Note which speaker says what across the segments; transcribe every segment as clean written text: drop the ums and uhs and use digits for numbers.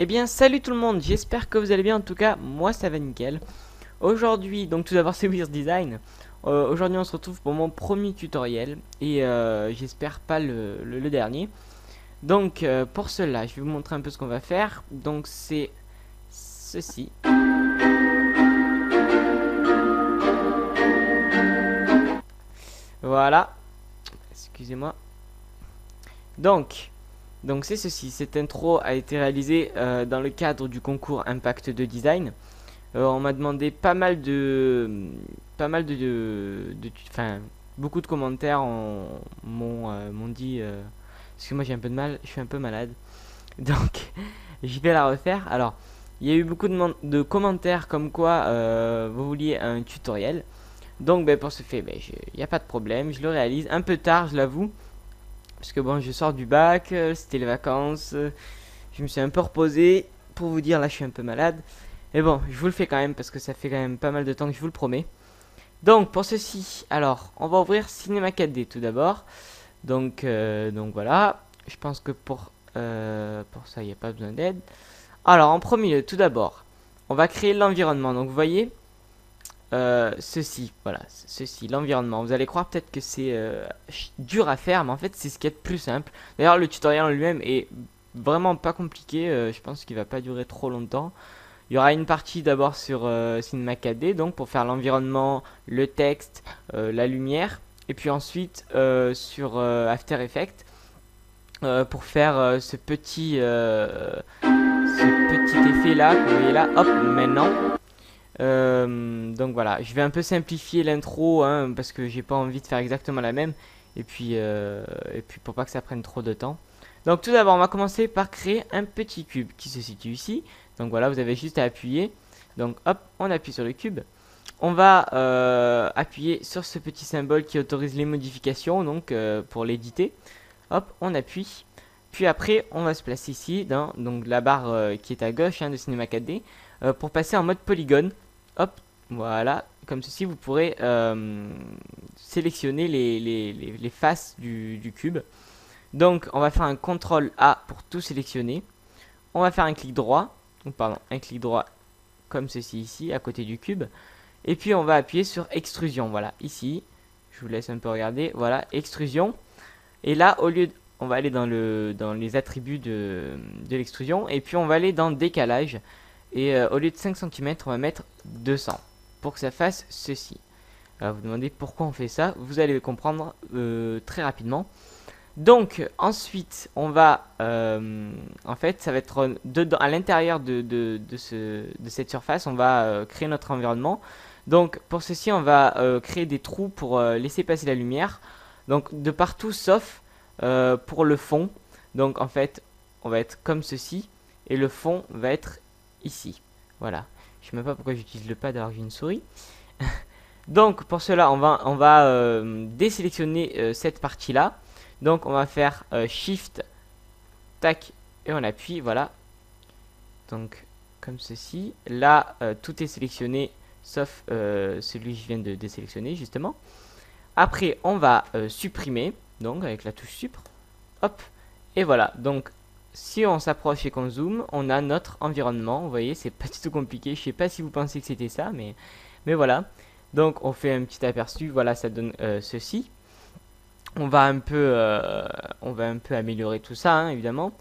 Speaker 1: Eh bien salut tout le monde, j'espère que vous allez bien, en tout cas moi ça va nickel. Aujourd'hui, donc tout d'abord c'est Weird Design. Aujourd'hui on se retrouve pour mon premier tutoriel et j'espère pas le dernier. Donc pour cela je vais vous montrer un peu ce qu'on va faire. Donc c'est ceci. Voilà, excusez-moi. Donc c'est ceci, cette intro a été réalisée dans le cadre du concours Impact de Design. On m'a demandé enfin, beaucoup de commentaires m'ont dit, parce que moi j'ai un peu de mal, je suis un peu malade, donc je vais la refaire. Alors, il y a eu beaucoup de commentaires comme quoi vous vouliez un tutoriel. Donc, ben, pour ce fait, ben, il n'y a pas de problème, je le réalise un peu tard, je l'avoue, parce que bon, je sors du bac, c'était les vacances, je me suis un peu reposé. Pour vous dire, là, je suis un peu malade. Mais bon, je vous le fais quand même parce que ça fait quand même pas mal de temps que je vous le promets. Donc pour ceci, alors on va ouvrir Cinema 4D tout d'abord. Donc voilà, je pense que pour ça il n'y a pas besoin d'aide. Alors en premier lieu, tout d'abord, on va créer l'environnement. Donc vous voyez, ceci, voilà, ceci, l'environnement. Vous allez croire peut-être que c'est dur à faire, mais en fait c'est ce qui est le plus simple. D'ailleurs le tutoriel en lui-même est vraiment pas compliqué, je pense qu'il va pas durer trop longtemps. Il y aura une partie d'abord sur Cinema 4D, donc pour faire l'environnement, le texte, la lumière. Et puis ensuite sur After Effects pour faire ce petit effet là que vous voyez là. Hop, maintenant. Donc voilà, je vais un peu simplifier l'intro hein, parce que j'ai pas envie de faire exactement la même. Et puis pour pas que ça prenne trop de temps. Donc tout d'abord, on va commencer par créer un petit cube qui se situe ici. Donc voilà, vous avez juste à appuyer. Donc hop, on appuie sur le cube. On va appuyer sur ce petit symbole qui autorise les modifications, donc pour l'éditer. Hop, on appuie. Puis après, on va se placer ici dans donc, la barre qui est à gauche hein, de Cinema 4D pour passer en mode polygone. Hop, voilà, comme ceci, vous pourrez sélectionner les faces du cube. Donc, on va faire un CTRL A pour tout sélectionner. On va faire un clic droit, un clic droit comme ceci ici, à côté du cube. Et puis, on va appuyer sur extrusion, voilà, ici. Je vous laisse un peu regarder, voilà, extrusion. Et là, on va aller dans les attributs de l'extrusion. Et puis, on va aller dans décalage. Et au lieu de 5 cm, on va mettre 200 pour que ça fasse ceci. Alors, vous demandez pourquoi on fait ça. Vous allez le comprendre très rapidement. Donc ensuite on va en fait ça va être dedans, à l'intérieur de cette surface on va créer notre environnement. Donc pour ceci on va créer des trous pour laisser passer la lumière. Donc de partout sauf pour le fond. Donc en fait on va être comme ceci et le fond va être ici. Voilà. Je sais même pas pourquoi j'utilise le pad alors que j'ai une souris. Donc pour cela on va désélectionner cette partie là. Donc on va faire Shift, tac, et on appuie, voilà. Donc comme ceci. Là, tout est sélectionné, sauf celui que je viens de désélectionner, justement. Après, on va supprimer, donc avec la touche Supr. Hop, et voilà. Donc, si on s'approche et qu'on zoome, on a notre environnement. Vous voyez, c'est pas du tout compliqué. Je sais pas si vous pensez que c'était ça, mais voilà. Donc, on fait un petit aperçu. Voilà, ça donne ceci. On va un peu améliorer tout ça, hein, évidemment.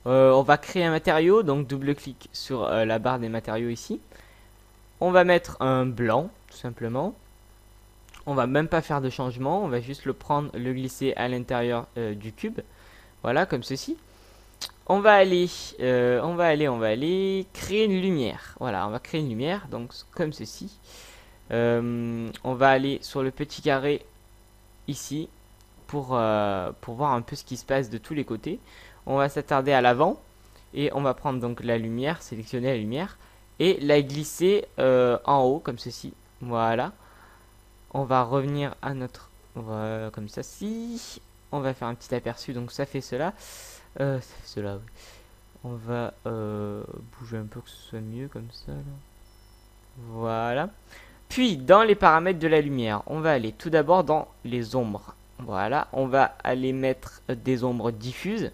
Speaker 1: On va créer un matériau, donc double-clic sur la barre des matériaux ici. On va mettre un blanc, tout simplement. On va même pas faire de changement, on va juste le prendre, le glisser à l'intérieur du cube. Voilà, comme ceci. On va aller créer une lumière. Voilà, on va créer une lumière, donc comme ceci. On va aller sur le petit carré ici. Pour voir un peu ce qui se passe de tous les côtés. On va s'attarder à l'avant et on va prendre donc la lumière, sélectionner la lumière et la glisser en haut comme ceci. Voilà. On va revenir à notre comme ça. Si on va faire un petit aperçu, donc ça fait cela. Ça fait cela. Oui. On va bouger un peu que ce soit mieux comme ça. Là. Voilà. Puis dans les paramètres de la lumière, on va aller tout d'abord dans les ombres. Voilà, on va aller mettre des ombres diffuses.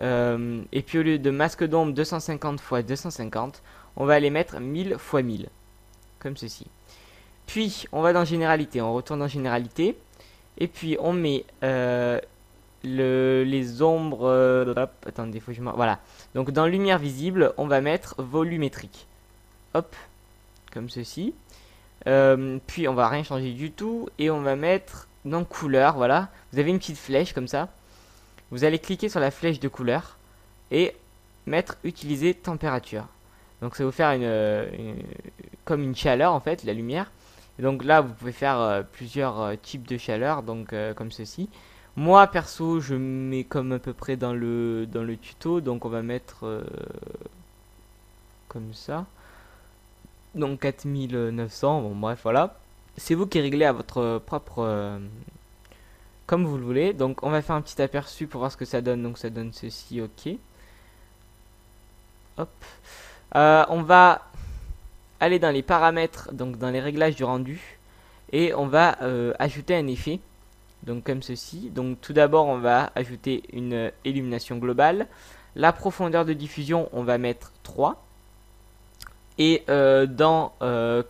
Speaker 1: Et puis au lieu de masque d'ombre 250 x 250, on va aller mettre 1000 x 1000. Comme ceci. Puis on va dans généralité, on retourne dans généralité. Et puis on met les ombres. Hop, attendez, faut que je voilà. Donc dans lumière visible, on va mettre volumétrique. Hop, comme ceci. Puis on va rien changer du tout. Et on va mettre dans couleur, voilà. Vous avez une petite flèche comme ça. Vous allez cliquer sur la flèche de couleur. Et mettre utiliser température. Donc ça va vous faire comme une chaleur en fait, la lumière. Et donc là vous pouvez faire plusieurs types de chaleur, donc comme ceci. Moi perso je mets comme à peu près dans le tuto, donc on va mettre comme ça. Donc 4900, bon bref voilà. C'est vous qui réglez à votre propre comme vous le voulez. Donc on va faire un petit aperçu pour voir ce que ça donne. Donc ça donne ceci, ok. Hop. On va aller dans les paramètres, donc dans les réglages du rendu, et on va ajouter un effet, donc comme ceci. Donc tout d'abord on va ajouter une illumination globale. La profondeur de diffusion on va mettre 3, et dans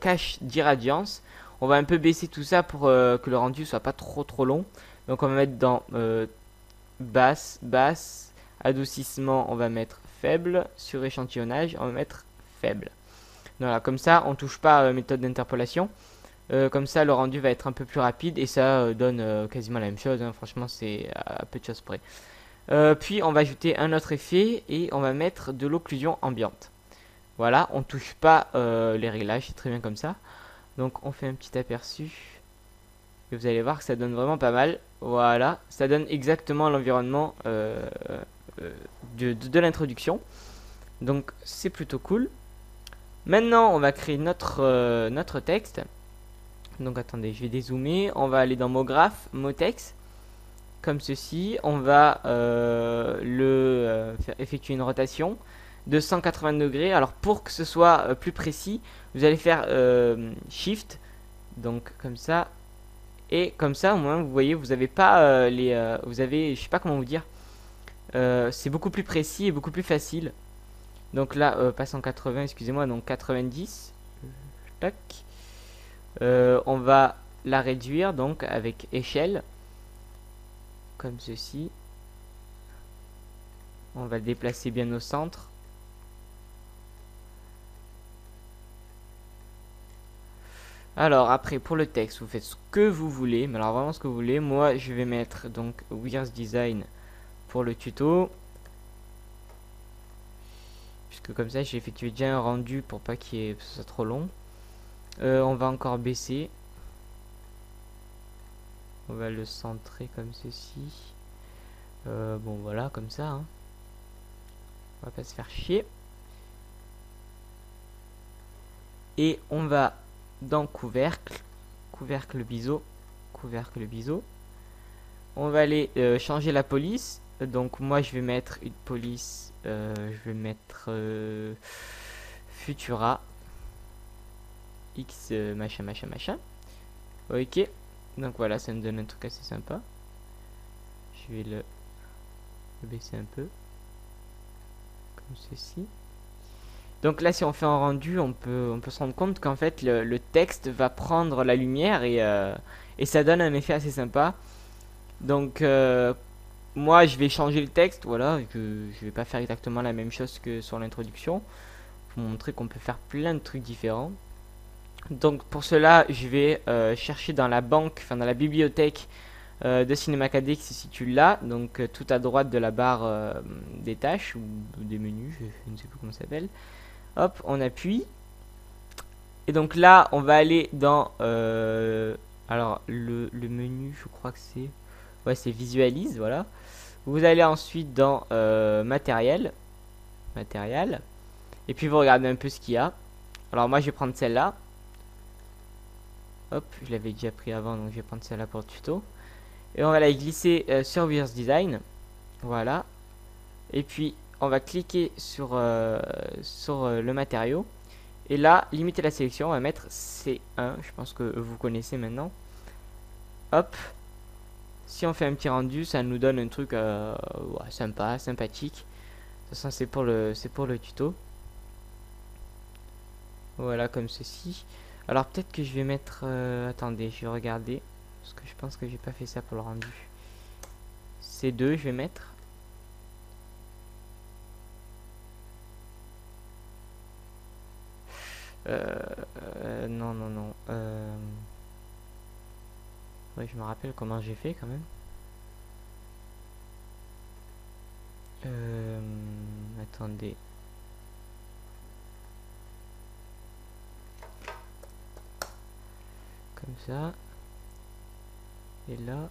Speaker 1: cache d'irradiance on va un peu baisser tout ça pour que le rendu soit pas trop long. Donc on va mettre dans basse, adoucissement on va mettre faible, sur échantillonnage on va mettre faible. Voilà, comme ça on touche pas à méthode d'interpolation. Comme ça le rendu va être un peu plus rapide et ça donne quasiment la même chose, hein. Franchement c'est à peu de choses près. Puis on va ajouter un autre effet et on va mettre de l'occlusion ambiante. Voilà, on touche pas les réglages, c'est très bien comme ça. Donc on fait un petit aperçu et vous allez voir que ça donne vraiment pas mal. Voilà, ça donne exactement l'environnement de l'introduction. Donc c'est plutôt cool. Maintenant on va créer notre texte. Donc attendez, je vais dézoomer. On va aller dans mot graphe, mot texte. Comme ceci. On va faire effectuer une rotation de 180 degrés. Alors pour que ce soit plus précis, vous allez faire Shift. Donc comme ça. Et comme ça, au moins, vous voyez, vous avez pas vous avez, je sais pas comment vous dire. C'est beaucoup plus précis et beaucoup plus facile. Donc là, pas 180, excusez-moi, donc 90. Tac. On va la réduire donc avec échelle. Comme ceci. On va le déplacer bien au centre. Alors après pour le texte vous faites ce que vous voulez, mais alors vraiment ce que vous voulez. Moi je vais mettre donc Weir's Design pour le tuto, puisque comme ça j'ai effectué déjà un rendu pour pas que ce soit trop long. On va encore baisser, on va le centrer comme ceci. Bon voilà comme ça, hein. On va pas se faire chier. Et on va dans couvercle biseau. On va aller changer la police. Donc moi je vais mettre une police, je vais mettre Futura X machin. Ok, donc voilà, ça me donne un truc assez sympa. Je vais le baisser un peu comme ceci. Donc là si on fait un rendu, on peut se rendre compte qu'en fait le texte va prendre la lumière et ça donne un effet assez sympa. Donc moi je vais changer le texte, voilà, et que je vais pas faire exactement la même chose que sur l'introduction, pour montrer qu'on peut faire plein de trucs différents. Donc pour cela je vais chercher dans la banque, enfin dans la bibliothèque de Cinema 4D qui se situe là, donc tout à droite de la barre des tâches ou des menus, je ne sais plus comment ça s'appelle. Hop, on appuie. Et donc là, on va aller dans alors le menu, je crois que c'est c'est visualise, voilà. Vous allez ensuite dans matériel. Et puis vous regardez un peu ce qu'il y a. Alors moi je vais prendre celle-là. Hop, je l'avais déjà pris avant, donc je vais prendre celle-là pour le tuto. Et on va la glisser sur Weir's Design. Voilà. Et puis on va cliquer sur le matériau. Et là, limiter la sélection, on va mettre C1. Je pense que vous connaissez maintenant. Hop. Si on fait un petit rendu, ça nous donne un truc ouais, sympa, sympathique. De toute façon, c'est pour le tuto. Voilà, comme ceci. Alors peut-être que je vais mettre... attendez, je vais regarder. Parce que je pense que j'ai pas fait ça pour le rendu. C2, je vais mettre. Non, non, non. Ouais, je me rappelle comment j'ai fait quand même. Attendez. Comme ça. Et là.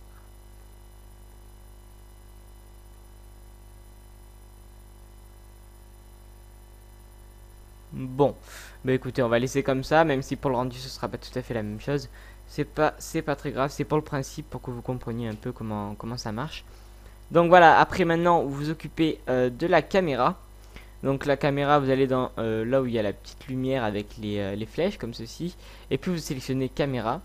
Speaker 1: Bon, bah écoutez, on va laisser comme ça, même si pour le rendu ce sera pas tout à fait la même chose. C'est pas très grave, c'est pour le principe, pour que vous compreniez un peu comment ça marche. Donc voilà, après maintenant, vous vous occupez de la caméra. Donc la caméra, vous allez dans là où il y a la petite lumière avec les flèches, comme ceci. Et puis vous sélectionnez caméra.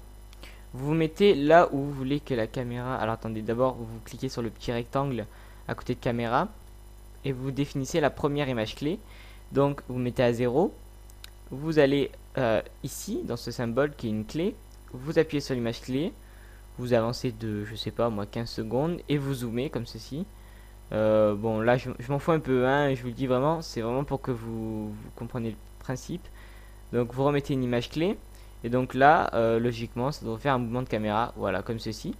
Speaker 1: Vous vous mettez là où vous voulez que la caméra... Alors attendez, d'abord vous cliquez sur le petit rectangle à côté de caméra. Et vous définissez la première image clé. Donc vous mettez à 0. Vous allez ici, dans ce symbole qui est une clé. Vous appuyez sur l'image clé. Vous avancez de, je sais pas moi, 15 secondes. Et vous zoomez comme ceci. Bon là je m'en fous un peu, hein, je vous le dis vraiment, c'est vraiment pour que vous compreniez le principe. Donc vous remettez une image clé. Et donc là, logiquement, ça doit faire un mouvement de caméra, voilà, comme ceci.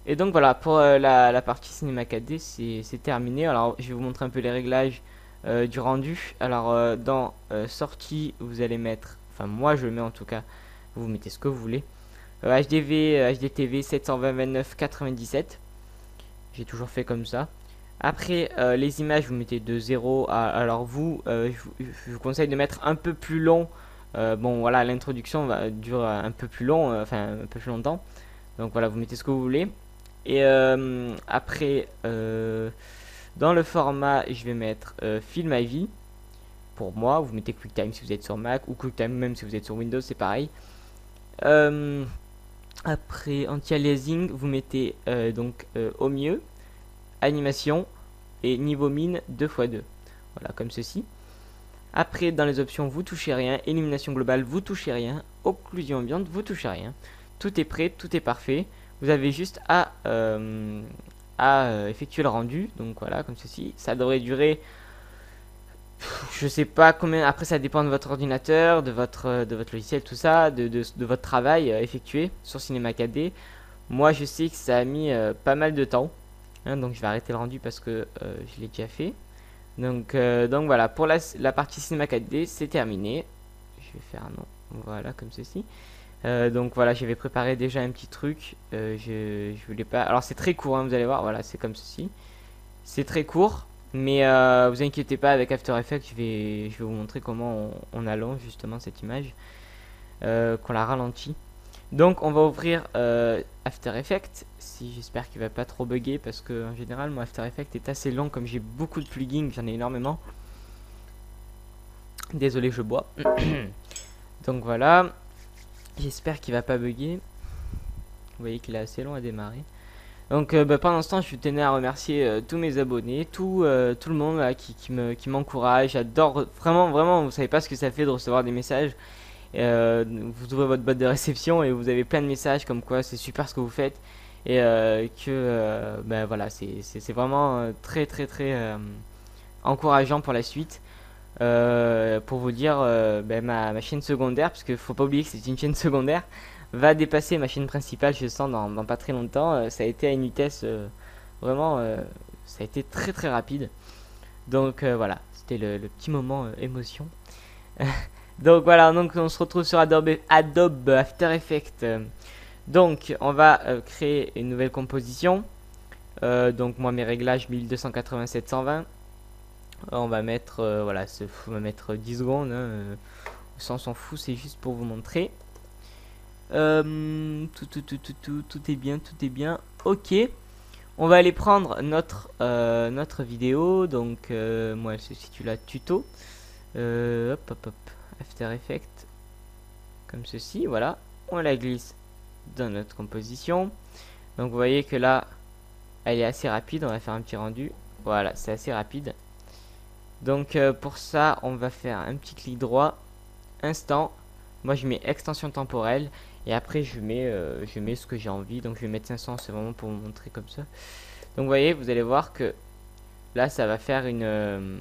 Speaker 1: Et donc voilà, pour la partie Cinema 4D, c'est terminé. Alors je vais vous montrer un peu les réglages du rendu. Alors dans sortie, vous allez mettre, enfin moi je le mets en tout cas, vous mettez ce que vous voulez. HDV, HDTV 720-29-97. J'ai toujours fait comme ça. Après les images, vous mettez de 0 à... Alors vous, je vous conseille de mettre un peu plus long. Bon voilà, l'introduction va durer un peu plus long, enfin un peu plus longtemps. Donc voilà, vous mettez ce que vous voulez. Et après, dans le format, je vais mettre Film IV. Pour moi, vous mettez QuickTime si vous êtes sur Mac, ou QuickTime même si vous êtes sur Windows, c'est pareil. Après, anti-aliasing, vous mettez donc au mieux, animation, et niveau mine 2x2. Voilà, comme ceci. Après, dans les options, vous touchez rien. Illumination globale, vous touchez rien. Occlusion ambiante, vous touchez rien. Tout est prêt, tout est parfait. Vous avez juste à effectuer le rendu. Donc voilà, comme ceci. Ça devrait durer, je sais pas combien. Après, ça dépend de votre ordinateur, de votre logiciel, tout ça, de votre travail effectué sur Cinema 4D. Moi, je sais que ça a mis pas mal de temps. Hein, donc je vais arrêter le rendu parce que je l'ai déjà fait. Donc voilà, pour la partie Cinema 4D, c'est terminé. Je vais faire un nom, voilà, comme ceci. Donc voilà, j'avais préparé déjà un petit truc. Je voulais pas... Alors c'est très court, hein, vous allez voir, voilà, c'est comme ceci. C'est très court, mais vous inquiétez pas, avec After Effects, je vais vous montrer comment on allonge justement cette image. Qu'on la ralentit. Donc on va ouvrir After Effects. Si j'espère qu'il va pas trop bugger parce que en général mon After Effects est assez long comme j'ai beaucoup de plugins, j'en ai énormément. Désolé, je bois. Donc voilà. J'espère qu'il va pas bugger. Vous voyez qu'il est assez long à démarrer. Donc pendant ce temps, je tenais à remercier tous mes abonnés, tout le monde là, qui m'encourage. J'adore vraiment, vraiment, vous savez pas ce que ça fait de recevoir des messages. Vous ouvrez votre boîte de réception et vous avez plein de messages comme quoi c'est super ce que vous faites. Et ben voilà, c'est vraiment très très très encourageant pour la suite. Pour vous dire, ben, ma chaîne secondaire, parce qu'il faut pas oublier que c'est une chaîne secondaire, va dépasser ma chaîne principale, je sens, dans pas très longtemps. Ça a été à une vitesse vraiment, ça a été très très rapide. Donc voilà, c'était le petit moment émotion. Donc voilà, donc on se retrouve sur Adobe After Effects. Donc on va créer une nouvelle composition. Donc moi mes réglages 1287-120. On va mettre voilà, on va mettre 10 secondes. Hein, ça on s'en fout, c'est juste pour vous montrer. Tout est bien, tout est bien. Ok. On va aller prendre notre vidéo. Donc moi elle se situe là, tuto. Hop hop hop. After Effects. Comme ceci, voilà. On la glisse dans notre composition. Donc vous voyez que là, elle est assez rapide. On va faire un petit rendu. Voilà, c'est assez rapide. Donc pour ça, on va faire un petit clic droit, instant. Moi je mets extension temporelle et après je mets ce que j'ai envie. Donc je vais mettre 500, c'est vraiment pour vous montrer comme ça. Donc vous voyez, vous allez voir que là ça va faire un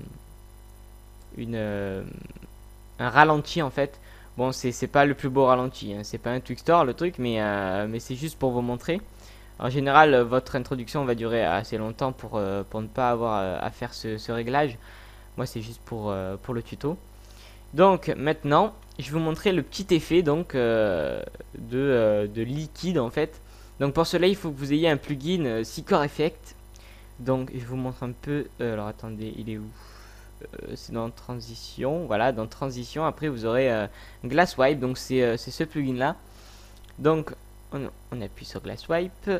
Speaker 1: ralenti en fait. Bon, c'est pas le plus beau ralenti, hein. C'est pas un Twixtor le truc, mais c'est juste pour vous montrer. En général, votre introduction va durer assez longtemps pour ne pas avoir à faire ce réglage. Moi, c'est juste pour le tuto. Donc, maintenant, je vais vous montrer le petit effet donc, de liquide en fait. Donc, pour cela, il faut que vous ayez un plugin Seeker Effect. Donc, je vous montre un peu. Alors, attendez, il est où? C'est dans transition. Voilà, dans transition. Après, vous aurez Glass Wipe. Donc, c'est ce plugin là. Donc, on appuie sur Glass Wipe.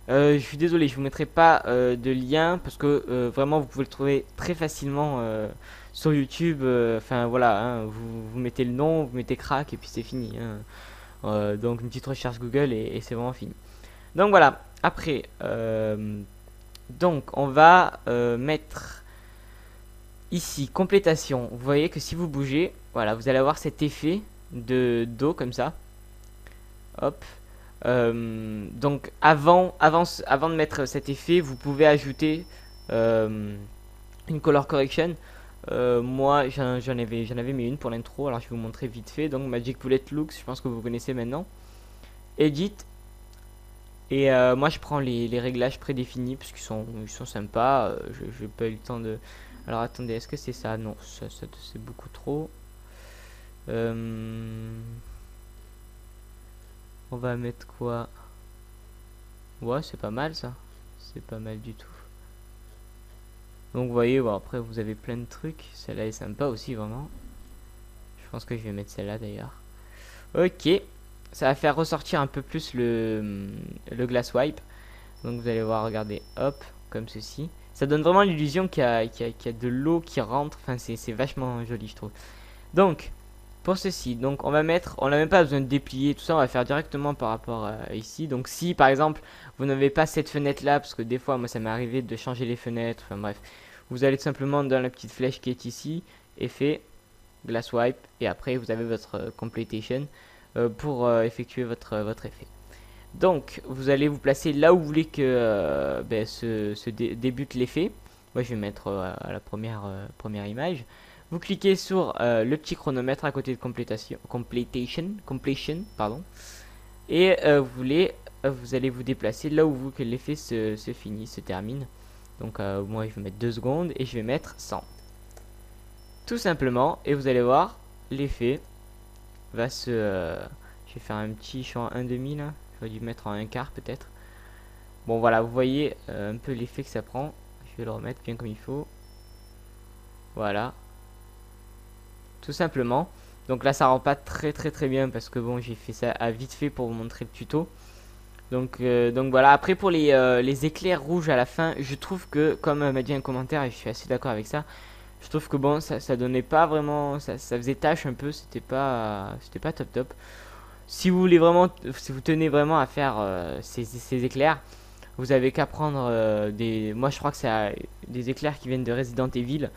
Speaker 1: Je suis désolé, je vous mettrai pas de lien parce que vraiment vous pouvez le trouver très facilement sur YouTube. Enfin voilà, hein, vous mettez le nom, vous mettez crack et puis c'est fini, hein. Donc une petite recherche Google et c'est vraiment fini. Donc voilà, après, donc on va mettre ici complétation. Vous voyez que si vous bougez, voilà, vous allez avoir cet effet de d'eau comme ça. Hop. Donc avant de mettre cet effet, vous pouvez ajouter une color correction. Moi j'en avais mis une pour l'intro, alors je vais vous montrer vite fait. Donc Magic Bullet Looks, je pense que vous connaissez maintenant. Edit. Et moi je prends les réglages prédéfinis parce qu'ils sont sympas. Je n'ai pas eu le temps de... Alors attendez, est-ce que c'est ça? Non, ça c'est beaucoup trop. On va mettre quoi? Ouais, c'est pas mal ça. C'est pas mal du tout. Donc vous voyez, bon, après vous avez plein de trucs. Celle-là est sympa aussi, vraiment. Je pense que je vais mettre celle-là d'ailleurs. Ok. Ça va faire ressortir un peu plus le glass wipe. Donc vous allez voir, regardez, hop, comme ceci. Ça donne vraiment l'illusion qu'il y a de l'eau qui rentre. Enfin, c'est vachement joli, je trouve. Donc, pour ceci, donc on n'a même pas besoin de déplier tout ça, on va faire directement par rapport à ici. Donc si par exemple vous n'avez pas cette fenêtre là, parce que des fois moi ça m'est arrivé de changer les fenêtres, enfin bref, vous allez tout simplement dans la petite flèche qui est ici, effet, glass wipe, et après vous avez votre completion pour effectuer votre effet. Donc vous allez vous placer là où vous voulez que débute l'effet. Moi je vais mettre à la première image. Vous cliquez sur le petit chronomètre à côté de completion, pardon, et vous allez vous déplacer là où vous que l'effet se finit, se termine. Donc moi je vais mettre 2 secondes et je vais mettre 100. Tout simplement, et vous allez voir, l'effet va se... je vais faire un petit champ 1/2 là, j'aurais dû mettre en 1/4 peut-être. Bon voilà, vous voyez un peu l'effet que ça prend. Je vais le remettre bien comme il faut. Voilà. Tout simplement. Donc là ça rend pas très bien parce que bon j'ai fait ça à vite fait pour vous montrer le tuto. Donc voilà, après pour les éclairs rouges à la fin, je trouve que, comme m'a dit un commentaire et je suis assez d'accord avec ça, je trouve que bon ça donnait pas vraiment, ça faisait tache un peu, c'était pas top. Si vous voulez vraiment, si vous tenez vraiment à faire ces éclairs, vous avez qu'à prendre moi je crois que c'est des éclairs qui viennent de Resident Evil.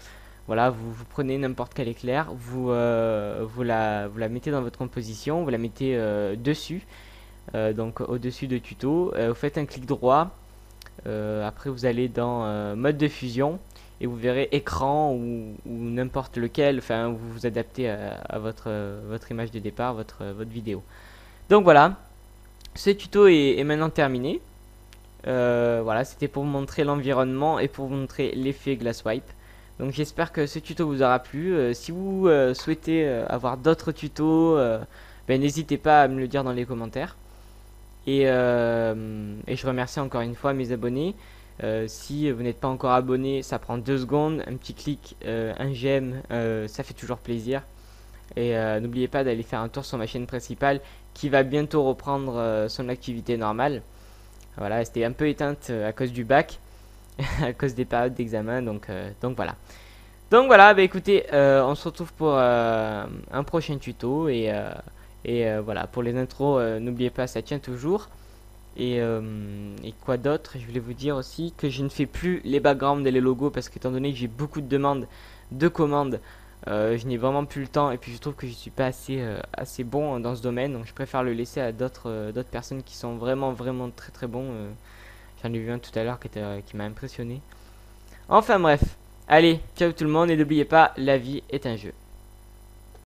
Speaker 1: Voilà, vous prenez n'importe quel éclair, vous la mettez dans votre composition, vous la mettez dessus, donc au-dessus de tuto, vous faites un clic droit, après vous allez dans mode de fusion, et vous verrez écran ou n'importe lequel, enfin vous vous adaptez à votre image de départ, votre vidéo. Donc voilà, ce tuto est maintenant terminé. Voilà, c'était pour vous montrer l'environnement et pour vous montrer l'effet Glass Wipe. Donc j'espère que ce tuto vous aura plu. Si vous souhaitez avoir d'autres tutos, n'hésitez pas à me le dire dans les commentaires. Et je remercie encore une fois mes abonnés. Si vous n'êtes pas encore abonné, ça prend 2 secondes. Un petit clic, un j'aime, ça fait toujours plaisir. Et n'oubliez pas d'aller faire un tour sur ma chaîne principale qui va bientôt reprendre son activité normale. Voilà, c'était un peu éteinte à cause du bac. À cause des périodes d'examen, donc voilà. Donc voilà, bah écoutez, on se retrouve pour un prochain tuto et voilà, pour les intros, n'oubliez pas, ça tient toujours. Et quoi d'autre? Je voulais vous dire aussi que je ne fais plus les backgrounds et les logos parce qu'étant donné que j'ai beaucoup de demandes de commandes, je n'ai vraiment plus le temps et puis je trouve que je suis pas assez bon dans ce domaine, donc je préfère le laisser à d'autres personnes qui sont vraiment très très bons. J'en ai vu un tout à l'heure qui m'a impressionné. Enfin bref, allez, ciao tout le monde et n'oubliez pas, la vie est un jeu.